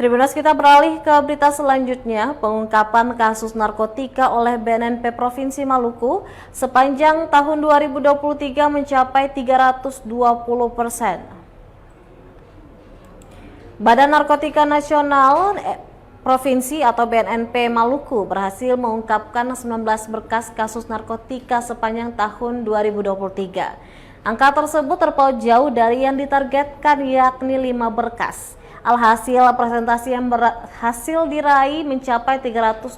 Tribuners, kita beralih ke berita selanjutnya. Pengungkapan kasus narkotika oleh BNNP Provinsi Maluku sepanjang tahun 2023 mencapai 320%. Badan Narkotika Nasional Provinsi atau BNNP Maluku berhasil mengungkapkan 19 berkas kasus narkotika sepanjang tahun 2023. Angka tersebut terpaut jauh dari yang ditargetkan, yakni 5 berkas. Alhasil presentasi yang berhasil diraih mencapai 320%.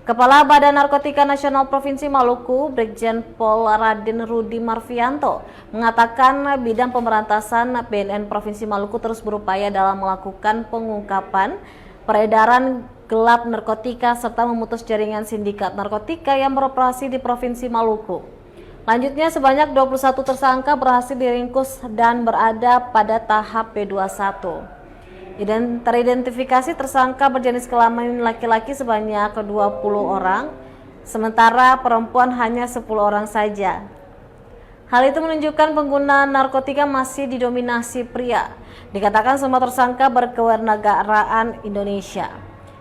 Kepala Badan Narkotika Nasional Provinsi Maluku, Brigjen Pol Raden Rudi Marvianto, mengatakan bidang pemberantasan BNN Provinsi Maluku terus berupaya dalam melakukan pengungkapan peredaran gelap narkotika serta memutus jaringan sindikat narkotika yang beroperasi di Provinsi Maluku. Lanjutnya, sebanyak 21 tersangka berhasil diringkus dan berada pada tahap P21. Teridentifikasi tersangka berjenis kelamin laki-laki sebanyak 20 orang, sementara perempuan hanya 10 orang saja. Hal itu menunjukkan penggunaan narkotika masih didominasi pria. Dikatakan semua tersangka berkewarganegaraan Indonesia.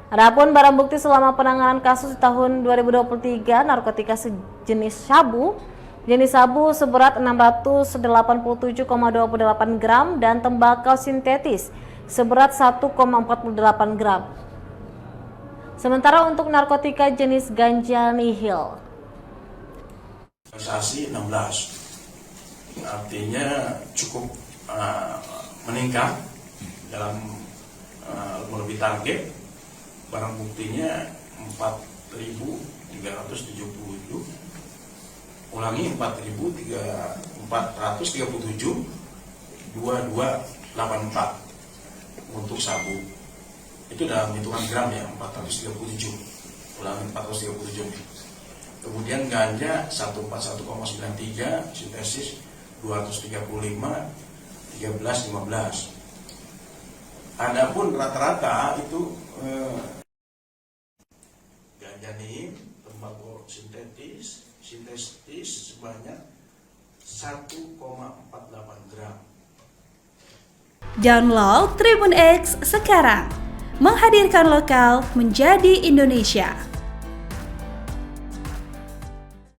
Adapun barang bukti selama penanganan kasus di tahun 2023, narkotika sejenis jenis sabu seberat 687,28 gram dan tembakau sintetis seberat 1,48 gram. Sementara untuk narkotika jenis ganja nihil. Transaksi 16, artinya cukup meningkat dalam melebihi target. Barang buktinya 4.377. Ulangi 4.437 2284 untuk sabu. Itu dalam hitungan gram ya, 437. Ulangi 437. Kemudian ganja 141,93, sintesis 235, 1315. Adapun rata-rata itu ganja nih, tembakau sintetis sebanyak 1,48 gram. Download Tribun X sekarang, menghadirkan lokal menjadi Indonesia.